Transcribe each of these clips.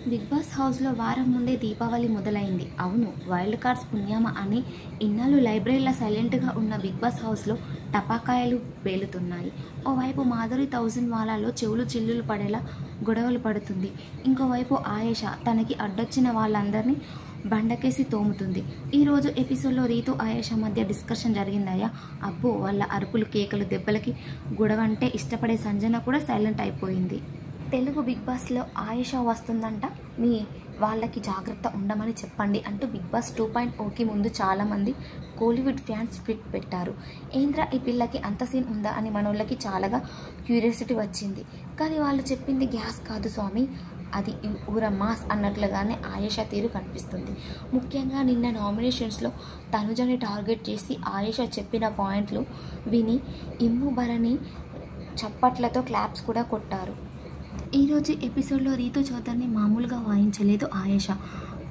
Big boss హౌస్లో వారం ముందే దీపావళి మొదలైంది. అవును, వైల్డ్ కార్డ్స్ పుణ్యమా అని ఇన్నాళ్ళు లైబ్రరీలో సైలెంట్గా ఉన్న బిగ్ బాస్ హౌస్లో టపాకాయలు పేలుతున్నాయి. ఓవైపు మాధురి 1000 వాలాలో చెవులు చిల్లులు పడేలా గొడవలు పడుతుంది. ఇంకోవైపు ఆయేషా తనకి అడ్డొచ్చిన వాళ్ళందరినీ బండకేసి తోముతుంది. ఈరోజు ఎపిసోడ్లో రీతు ఆయేషా మధ్య డిస్కషన్ జరిగిందయ్యా. అబ్బో, వాళ్ళ అరుపులు కేకలు దెబ్బలకి గొడవంటే ఇష్టపడే సంజన కూడా సైలెంట్ అయిపోయింది. తెలుగు బిగ్ బాస్లో ఆయేషా వస్తుందంట, మీ వాళ్ళకి జాగ్రత్త ఉండమని చెప్పండి అంటూ బిగ్ బాస్ 2.0కి ముందు చాలామంది కోలీవుడ్ ఫ్యాన్స్ ట్వీట్ పెట్టారు. ఏంద్రా ఈ పిల్లకి అంత సీన్ ఉందా అని మనోళ్ళకి చాలాగా క్యూరియాసిటీ వచ్చింది. కానీ వాళ్ళు చెప్పింది గ్యాస్ కాదు స్వామి, అది ఊర మాస్ అన్నట్లుగానే ఆయేషా తీరు కనిపిస్తుంది. ముఖ్యంగా నిన్న నామినేషన్స్లో తనుజని టార్గెట్ చేసి ఆయేషా చెప్పిన పాయింట్లు విని ఇమ్ము భరణి చప్పట్లతో క్లాప్స్ కూడా కొట్టారు. ఈరోజు ఎపిసోడ్లో రీతు చౌదరిని మామూలుగా వాయించలేదు ఆయేషా.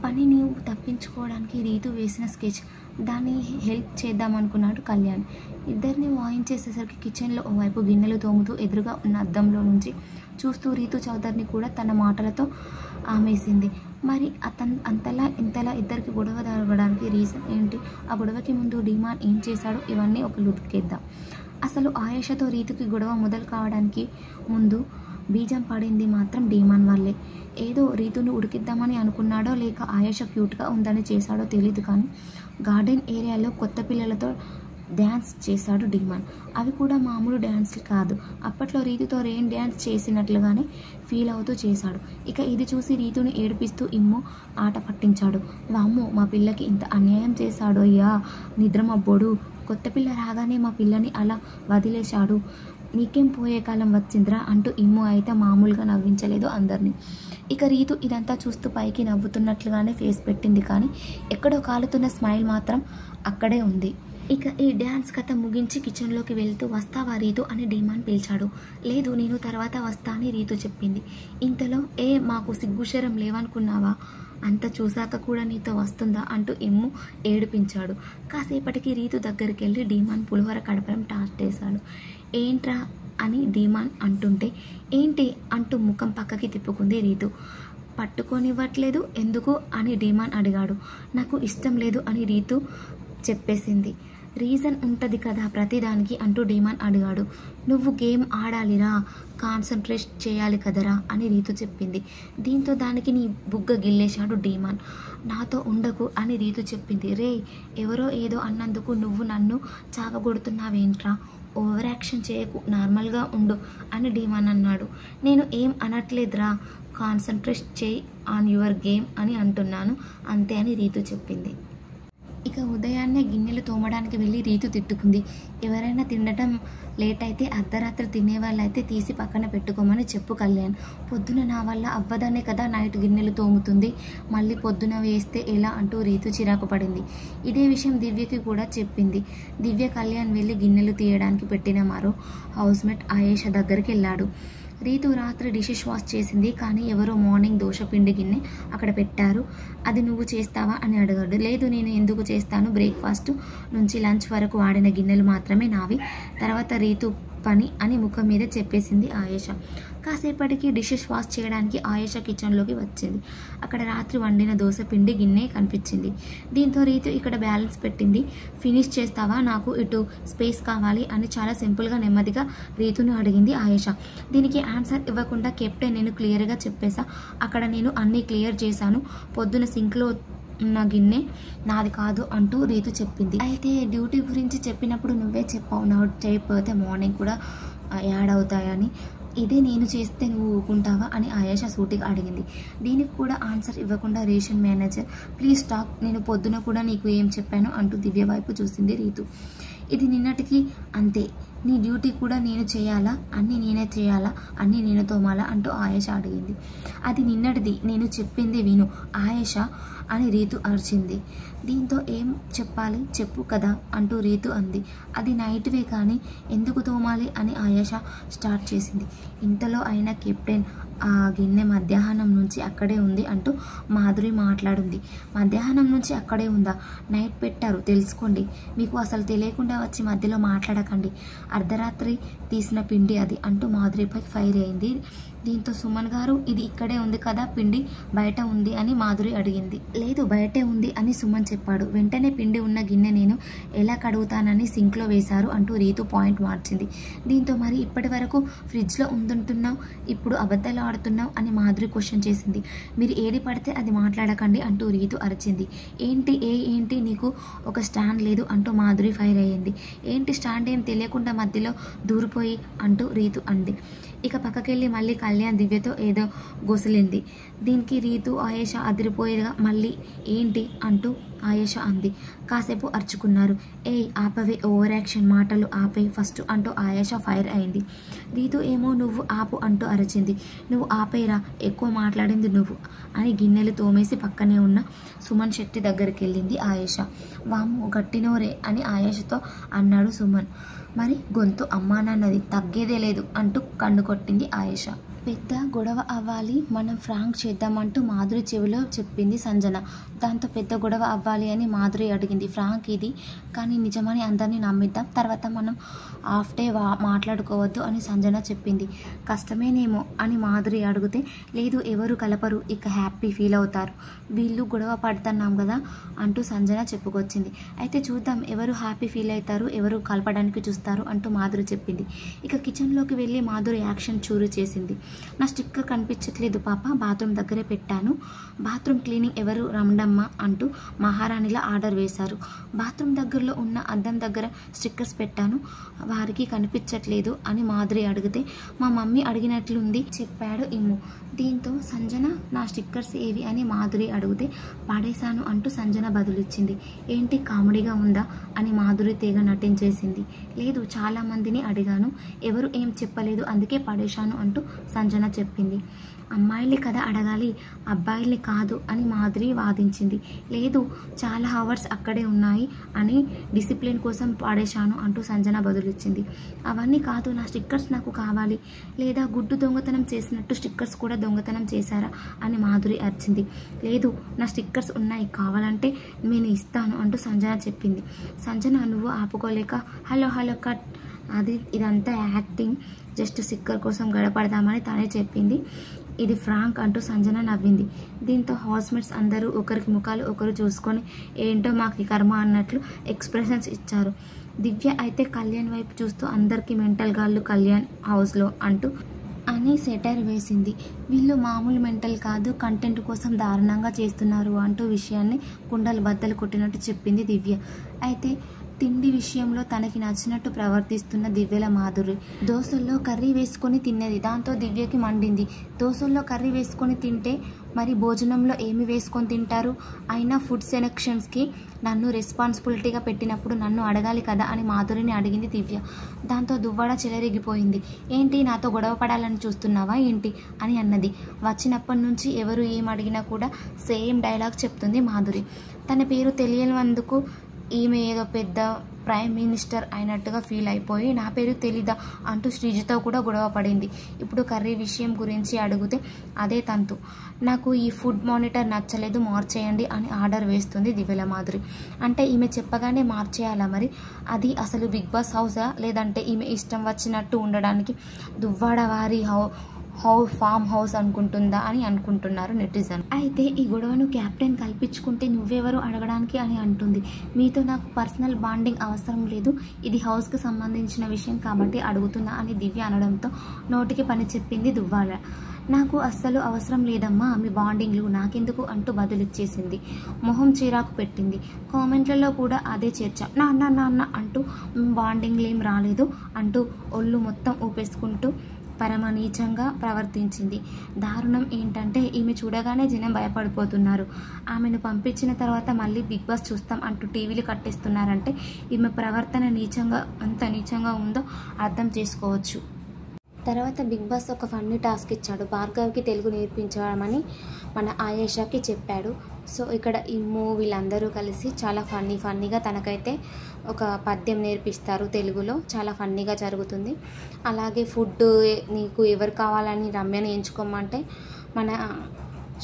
పని నీవు తప్పించుకోవడానికి రీతు వేసిన స్కెచ్, దాన్ని హెల్ప్ చేద్దామనుకున్నాడు కళ్యాణ్. ఇద్దరిని వాయించేసేసరికి కిచెన్లో ఓవైపు గిన్నెలు తోముతూ ఎదురుగా ఉన్న అద్దంలో నుంచి చూస్తూ రీతు చౌదరిని కూడా తన మాటలతో ఆమేసింది. మరి అంతలా ఇంతలా ఇద్దరికి గొడవ జరగడానికి రీజన్ ఏంటి? ఆ గొడవకి ముందు డిమాండ్ ఏం చేశాడు? ఇవన్నీ ఒక లుక్కేద్దాం. అసలు ఆయేషాతో రీతుకి గొడవ మొదలు కావడానికి ముందు బీజం పడింది మాత్రం డీమాన్ వల్లే. ఏదో రీతును ఉడికిద్దామని అనుకున్నాడో లేక ఆయేషా క్యూట్గా ఉందని చేశాడో తెలియదు, కానీ గార్డెన్ ఏరియాలో కొత్త పిల్లలతో డ్యాన్స్ చేశాడు డీమాన్. అవి కూడా మామూలు డ్యాన్స్లు కాదు, అప్పట్లో రీతుతో రెయిన్ డ్యాన్స్ చేసినట్లుగానే ఫీల్ అవుతూ చేశాడు. ఇక ఇది చూసి రీతుని ఏడిపిస్తూ ఇమ్ము ఆట పట్టించాడు. వామ్మో, మా పిల్లకి ఇంత అన్యాయం చేశాడు అయ్యా, నిద్రమబ్బోడు, కొత్త పిల్ల రాగానే మా పిల్లని అలా వదిలేశాడు, నీకేం పోయే కాలం వచ్చిందిరా అంటూ ఇమ్ము అయితే మామూలుగా నవ్వించలేదు అందరినీ. ఇక రీతు ఇదంతా చూస్తూ పైకి నవ్వుతున్నట్లుగానే ఫేస్ పెట్టింది, కానీ ఎక్కడో కాలుతున్న స్మైల్ మాత్రం అక్కడే ఉంది. ఇక ఈ డ్యాన్స్ కథ ముగించి కిచెన్లోకి వెళ్తూ వస్తావా రీతు అని డీమాన్ పిలిచాడు. లేదు, నేను తర్వాత వస్తా అని రీతు చెప్పింది. ఇంతలో మాకు సిగ్గుశరం లేవనుకున్నావా, అంత చూశాక కూడా నీతో వస్తుందా అంటూ ఇమ్ము ఏడిపించాడు. కాసేపటికి రీతు దగ్గరికి వెళ్ళి డీమాన్ పులిహోర కడపడం టాస్ట్ చేశాడు. ఏంట్రా అని డీమాన్ అంటుంటే ఏంటి అంటూ ముఖం పక్కకి తిప్పుకుంది రీతు. పట్టుకోనివ్వట్లేదు ఎందుకు అని డీమాన్ అడిగాడు. నాకు ఇష్టం లేదు అని రీతు చెప్పేసింది. రీజన్ ఉంటుంది కదా ప్రతిదానికి అంటూ డీమాన్ అడిగాడు. నువ్వు గేమ్ ఆడాలిరా, కాన్సన్ట్రేట్ చేయాలి కదరా అని రీతు చెప్పింది. దీంతో దానికి నీ బుగ్గ గిల్లేశాడు డీమాన్. నాతో ఉండకు అని రీతు చెప్పింది. రే, ఎవరో ఏదో అన్నందుకు నువ్వు నన్ను చావగొడుతున్నావేంట్రా, ఓవర్ యాక్షన్ చేయకు, నార్మల్గా ఉండు అని డీమాన్ అన్నాడు. నేను ఏం అనట్లేదురా, కాన్సన్ట్రేట్ చేయి ఆన్ యువర్ గేమ్ అని అంటున్నాను అంతే అని రీతు చెప్పింది. ఇక ఉదయాన్నే గిన్నెలు తోమడానికి వెళ్ళి రీతు తిట్టుకుంది. ఎవరైనా తినడం లేట్ అయితే అర్ధరాత్రి తినేవాళ్ళైతే తీసి పక్కన పెట్టుకోమని చెప్పు కళ్యాణ్. పొద్దున నా వల్ల అవ్వదనే కదా నైట్ గిన్నెలు తోముతుంది, మళ్ళీ పొద్దున వేస్తే ఎలా అంటూ రీతు చిరాకు పడింది. ఇదే విషయం దివ్యకి కూడా చెప్పింది. దివ్య కళ్యాణ్ వెళ్ళి గిన్నెలు తీయడానికి పెట్టిన మరో హౌస్మేట్ ఆయేషా దగ్గరికి వెళ్ళాడు. రీతు రాత్రి డిషెస్ వాష్ చేసింది, కానీ ఎవరో మార్నింగ్ దోశపిండి గిన్నె అక్కడ పెట్టారు, అది నువ్వు చేస్తావా అని అడిగాడు. లేదు, నేను ఎందుకు చేస్తాను, బ్రేక్ఫాస్ట్ నుంచి లంచ్ వరకు వాడిన గిన్నెలు మాత్రమే నావి, తర్వాత రీతు పని అని ముఖం మీద చెప్పేసింది ఆయేషా. కాసేపటికి డిషెస్ వాష్ చేయడానికి ఆయేషా కిచెన్లోకి వచ్చింది. అక్కడ రాత్రి వండిన దోశ పిండి గిన్నె కనిపించింది. దీంతో రీతు ఇక్కడ బ్యాలెన్స్ పెట్టింది. ఫినిష్ చేస్తావా, నాకు ఇటు స్పేస్ కావాలి అని చాలా సింపుల్గా నెమ్మదిగా రీతును అడిగింది ఆయేషా. దీనికి ఆన్సర్ ఇవ్వకుండా కెప్టెన్ నేను క్లియర్గా చెప్పేశా, అక్కడ నేను అన్నీ క్లియర్ చేశాను, పొద్దున సింక్లో ఉన్న గిన్నె నాది కాదు అంటూ రీతు చెప్పింది. అయితే డ్యూటీ గురించి చెప్పినప్పుడు నువ్వే చెప్పావు, నా చేయకపోతే మార్నింగ్ కూడా యాడ్ అవుతాయని, ఇదే నేను చేస్తే నువ్వు ఊకుంటావా అని ఆయేషా సూటిగా అడిగింది. దీనికి కూడా ఆన్సర్ ఇవ్వకుండా రేషన్ మేనేజర్ ప్లీజ్ స్టాప్, నేను పొద్దున కూడా నీకు ఏం చెప్పాను అంటూ దివ్య వైపు చూసింది రీతు. ఇది నిన్నటికి అంతే, నీ డ్యూటీ కూడా నేను చేయాలా, అన్నీ నేనే చేయాలా, అన్నీ నేను తోమాలా అంటూ ఆయేషా అడిగింది. అది నిన్నటిది, నేను చెప్పింది విను ఆయేషా అని రీతు అరిచింది. దీంతో ఏం చెప్పాలి చెప్పు కదా అంటూ రీతు అంది. అది నైట్వే కానీ ఎందుకు తోమాలి అని ఆయేషా స్టార్ట్ చేసింది. ఇంతలో అయినా కెప్టెన్ ఆ గిన్నె మధ్యాహ్నం నుంచి అక్కడే ఉంది అంటూ మాధురి మాట్లాడింది. మధ్యాహ్నం నుంచి అక్కడే ఉందా, నైట్ పెట్టారు తెలుసుకోండి, మీకు అసలు తెలియకుండా వచ్చి మధ్యలో మాట్లాడకండి, అర్ధరాత్రి తీసిన పిండి అది అంటూ మాధురిపై ఫైర్ అయింది దీంతో సుమన్ గారు ఇది ఇక్కడే ఉంది కదా పిండి బయట ఉంది అని మాధురి అడిగింది. లేదు బయటే ఉంది అని సుమన్ చెప్పాడు. వెంటనే పిండి ఉన్న గిన్నె నేను ఎలా కడుగుతానని సింక్లో వేశారు అంటూ రీతు పాయింట్ మార్చింది. దీంతో మరి ఇప్పటి వరకు ఫ్రిడ్జ్లో ఉందంటున్నావు, ఇప్పుడు అబద్ధాలు ఆడుతున్నావు అని మాధురి క్వశ్చన్ చేసింది. మీరు ఏది పడితే అది మాట్లాడకండి అంటూ రీతు అరిచింది. ఏంటి నీకు ఒక స్టాండ్ లేదు అంటూ మాధురి ఫైర్ అయ్యింది. ఏంటి స్టాండ్ ఏం తెలియకుండా మధ్యలో దూరిపోయి అంటూ రీతు అంది. ఇక పక్కకెళ్ళి మళ్ళీ కళ్యాణ్ దివ్యతో ఏదో గొసలింది. దీనికి రీతు ఆయేష అదిరిపోయేగా మళ్ళీ ఏంటి అంటూ ఆయేష అంది. కాసేపు అరుచుకున్నారు. ఆపవే, ఓవర్ యాక్షన్, మాటలు ఆపే ఫస్ట్ అంటూ ఆయేష ఫైర్ అయింది. రీతు ఏమో నువ్వు ఆపు అంటూ అరిచింది. నువ్వు ఆపేరా, ఎక్కువ మాట్లాడింది నువ్వు అని గిన్నెలు తోమేసి పక్కనే ఉన్న సుమన్ శెట్టి దగ్గరికి వెళ్ళింది ఆయేష. వాము గట్టినోరే అని ఆయేషతో అన్నాడు సుమన్. మరి గొంతు అమ్మానన్నది తగ్గేదే లేదు అంటూ కన్ను కొట్టింది ఆయేష. పెద్ద గొడవ అవ్వాలి, మనం ఫ్రాంక్ చేద్దామంటూ మాధురి చెవిలో చెప్పింది సంజన. దాంతో పెద్ద గొడవ అవ్వాలి అని మాధురి అడిగింది. ఫ్రాంక్ ఇది, కానీ నిజమని అందరినీ నమ్మిద్దాం, తర్వాత మనం హాఫ్ డే మాట్లాడుకోవద్దు అని సంజన చెప్పింది. కష్టమేనేమో అని మాధురి అడిగితే, లేదు ఎవరు కలపరు, ఇక హ్యాపీ ఫీల్ అవుతారు, వీళ్ళు గొడవ పడుతున్నాం కదా అంటూ సంజన చెప్పుకొచ్చింది. అయితే చూద్దాం ఎవరు హ్యాపీ ఫీల్ అవుతారు, ఎవరు కలపడానికి చూస్తారు అంటూ మాధురి చెప్పింది. ఇక కిచెన్లోకి వెళ్ళి మాధురి యాక్షన్ చూరు చేసింది. నా స్టిక్కర్ కనిపించట్లేదు పాప, బాత్రూమ్ దగ్గరే పెట్టాను, బాత్రూమ్ క్లీనింగ్ ఎవరు రమణమ్మ అంటూ మహారాణిలా ఆర్డర్ వేశారు. బాత్రూమ్ దగ్గరలో ఉన్న అద్దం దగ్గర స్టిక్కర్స్ పెట్టాను, వారికి కనిపించట్లేదు అని మాధురి అడిగితే, మా మమ్మీ అడిగినట్లుంది చెప్పాడు ఇమ్ము. దీంతో సంజన నా స్టిక్కర్స్ ఏవి అని మాధురి అడిగితే, పాడేశాను అంటూ సంజన బదులిచ్చింది. ఏంటి కామెడీగా ఉందా అని మాధురి తెగ నటించేసింది. లేదు చాలామందిని అడిగాను, ఎవరు ఏం చెప్పలేదు, అందుకే పడేశాను అంటూ సంజన చెప్పింది. అమ్మాయిల్ని కదా అడగాలి, అబ్బాయిల్ని కాదు అని మాధురి వాదించింది. లేదు చాలా అవర్స్ అక్కడే ఉన్నాయి అని డిసిప్లిన్ కోసం పాడేశాను అంటూ సంజన బదులిచ్చింది. అవన్నీ కాదు, నా స్టిక్కర్స్ నాకు కావాలి, లేదా గుడ్డు దొంగతనం చేసినట్టు స్టిక్కర్స్ కూడా దొంగతనం చేశారా అని మాధురి అరిచింది. లేదు నా స్టిక్కర్స్ ఉన్నాయి, కావాలంటే నేను ఇస్తాను అంటూ సంజన చెప్పింది. సంజన నువ్వు ఆపుకోలేక హలో కట్, ఇదంతా యాక్టింగ్, జస్ట్ స్టిక్కర్ కోసం గడపడదామని తనే చెప్పింది, ఇది ఫ్రాంక్ అంటూ సంజన నవ్వింది. దీంతో హౌస్మేట్స్ అందరూ ఒకరికి ముఖాలు ఒకరు చూసుకొని ఏంటో మాకు కర్మ అన్నట్లు ఎక్స్ప్రెషన్స్ ఇచ్చారు. దివ్య అయితే కళ్యాణ్ వైపు చూస్తూ అందరికీ మెంటల్ గాళ్ళు కళ్యాణ్ హౌస్లో అంటూ అని సెటైర్ వేసింది. వీళ్ళు మామూలు మెంటల్ కాదు, కంటెంట్ కోసం దారుణంగా చేస్తున్నారు అంటూ విషయాన్ని కుండలు బద్దలు కొట్టినట్టు చెప్పింది దివ్య. అయితే తిండి విషయంలో తనకి నచ్చినట్టు ప్రవర్తిస్తున్న దివ్యల మాధురి దోశల్లో కర్రీ వేసుకొని తిన్నది. దాంతో దివ్యకి మండింది. దోశల్లో కర్రీ వేసుకొని తింటే మరి భోజనంలో ఏమి వేసుకొని తింటారు, అయినా ఫుడ్ సెలెక్షన్స్కి నన్ను రెస్పాన్సిబిలిటీగా పెట్టినప్పుడు నన్ను అడగాలి కదా అని మాధురిని అడిగింది దివ్య. దాంతో దువ్వాడ చెలరేగిపోయింది. ఏంటి నాతో గొడవ పడాలని చూస్తున్నావా ఏంటి అని అన్నది. వచ్చినప్పటి నుంచి ఎవరు ఏం అడిగినా కూడా సేమ్ డైలాగ్ చెప్తుంది మాధురి. తన పేరు తెలియనందుకు ఈమె ఏదో పెద్ద ప్రైమ్ మినిస్టర్ అయినట్టుగా ఫీల్ అయిపోయి నా పేరు తెలీదా అంటూ శ్రీజతో కూడా గొడవ పడింది. ఇప్పుడు కర్రీ విషయం గురించి అడిగితే అదే తంతు, నాకు ఈ ఫుడ్ మానిటర్ నచ్చలేదు మార్చేయండి అని ఆర్డర్ వేస్తుంది దివ్యల మాధురి. అంటే ఈమె చెప్పగానే మార్చేయాలా మరి, అది అసలు బిగ్ బాస్ హౌసా లేదంటే ఈమె ఇష్టం వచ్చినట్టు ఉండడానికి దువ్వాడ వారి ఫామ్ హౌస్ అనుకుంటుందా అని అనుకుంటున్నారు నెటిజన్. అయితే ఈ గొడవను క్యాప్టెన్ కల్పించుకుంటే నువ్వెవరు అడగడానికి అని అంటుంది. మీతో నాకు పర్సనల్ బాండింగ్ అవసరం లేదు, ఇది హౌస్కి సంబంధించిన విషయం కాబట్టి అడుగుతున్నా అని దివ్య అనడంతో నోటికి పని చెప్పింది దువ్వాడ. నాకు అస్సలు అవసరం లేదమ్మా మీ బాండింగ్లు, నాకెందుకు అంటూ బదులిచ్చేసింది. మొహం చీరాకు పెట్టింది. కామెంట్లలో కూడా అదే చర్చ, నాన్న అంటూ బాండింగ్లు ఏం రాలేదు అంటూ ఒళ్ళు మొత్తం ఊపేసుకుంటూ పరమ నీచంగా ప్రవర్తించింది. దారుణం ఏంటంటే ఈమె చూడగానే జనం భయపడిపోతున్నారు. ఆమెను పంపించిన తర్వాత మళ్ళీ బిగ్ బాస్ చూస్తాం అంటూ టీవీలు కట్టేస్తున్నారంటే ఈమె ప్రవర్తన ఎంత నీచంగా ఉందో అర్థం చేసుకోవచ్చు. తర్వాత బిగ్ బాస్ ఒక ఫన్నీ టాస్క్ ఇచ్చాడు. భార్గవ్కి తెలుగు నేర్పించమని మన ఆయేషాకి చెప్పాడు. సో ఇక్కడ ఇమ్ము వీళ్ళందరూ కలిసి చాలా ఫన్నీగా తనకైతే ఒక పద్యం నేర్పిస్తారు తెలుగులో, చాలా ఫన్నీగా జరుగుతుంది. అలాగే ఫుడ్ నీకు ఎవరు కావాలని రమ్యని ఎంచుకోమంటే మన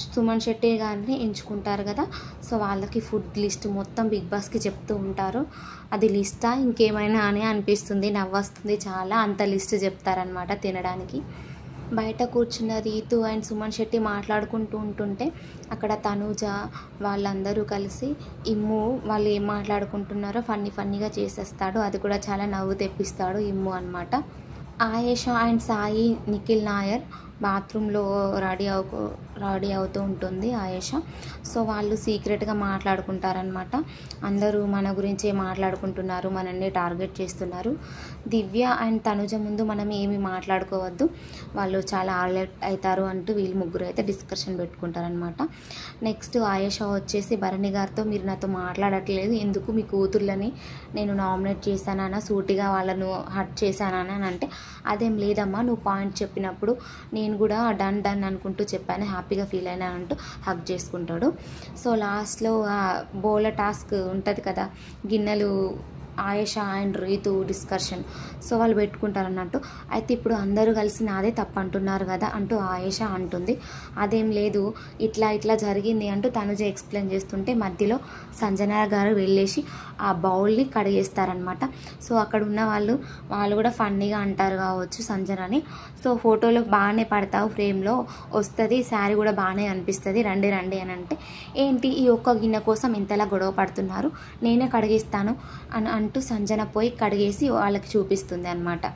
సుమన్ శెట్టి గారిని ఎంచుకుంటారు కదా, సో వాళ్ళకి ఫుడ్ లిస్ట్ మొత్తం బిగ్ బాస్కి చెప్తూ ఉంటారు. అది లిస్టా ఇంకేమైనా అని అనిపిస్తుంది, నవ్వొస్తుంది చాలా, అంత లిస్ట్ చెప్తారనమాట తినడానికి. బయట కూర్చున్న రీతు అండ్ సుమన్ శెట్టి మాట్లాడుకుంటూ ఉంటుంటే అక్కడ తనూజ వాళ్ళందరూ కలిసి ఇమ్ము వాళ్ళు ఏం మాట్లాడుకుంటున్నారో ఫన్నీగా చేసేస్తాడు. అది కూడా చాలా నవ్వు తెప్పిస్తాడు ఇమ్ము అన్నమాట. ఆయేషా అండ్ సాయి నిఖిల్ నాయర్ బాత్రూంలో రెడీ అవుతూ ఉంటుంది ఆయేషా. సో వాళ్ళు సీక్రెట్గా మాట్లాడుకుంటారనమాట. అందరూ మన గురించే మాట్లాడుకుంటున్నారు, మనల్ని టార్గెట్ చేస్తున్నారు. దివ్య అండ్ తనుజ ముందు మనం ఏమి మాట్లాడుకోవద్దు, వాళ్ళు చాలా అలర్ట్ అవుతారు అంటూ వీళ్ళు ముగ్గురు అయితే డిస్కషన్ పెట్టుకుంటారనమాట. నెక్స్ట్ ఆయేషా వచ్చేసి భరణి గారితో, మీరు నాతో మాట్లాడట్లేదు ఎందుకు, మీ కూతుర్లని నేను నామినేట్ చేశానా, సూటిగా వాళ్ళను హర్ట్ చేశానా అని అంటే, అదేం లేదమ్మా, నువ్వు పాయింట్ చెప్పినప్పుడు నేను కూడా డన్ అనుకుంటూ చెప్పాను, హ్యాపీగా ఫీల్ అయినా అంటూ హగ్ చేసుకుంటాడు. సో లాస్ట్లో బౌల టాస్క్ ఉంటుంది కదా, గిన్నెలు Ayesha and Ritu discussion, so వాళ్ళు పెట్టుకుంటారన్నట్టు. అయితే ఇప్పుడు అందరూ కలిసి నాదే తప్పు అంటున్నారు కదా అంటూ ఆయేషా అంటుంది. అదేం లేదు, ఇట్లా జరిగింది అంటూ తనుజ ఎక్స్ప్లెయిన్ చేస్తుంటే మధ్యలో సంజన గారు వెళ్ళేసి ఆ బౌల్ని కడిగేస్తారనమాట. సో అక్కడ ఉన్న వాళ్ళు కూడా ఫన్నీగా అంటారు కావచ్చు సంజనని, సో ఫోటోలో బాగానే పడతావు, ఫ్రేమ్లో వస్తుంది, శారీ కూడా బాగానే అనిపిస్తుంది, రండి అని అంటే, ఏంటి ఈ ఒక్క గిన్నె కోసం ఇంతలా గొడవ పడుతున్నారు, నేనే కడిగిస్తాను అని అంటూ సంజన పోయి కడిగేసి వాళ్ళకి చూపిస్తుంది అన్నమాట.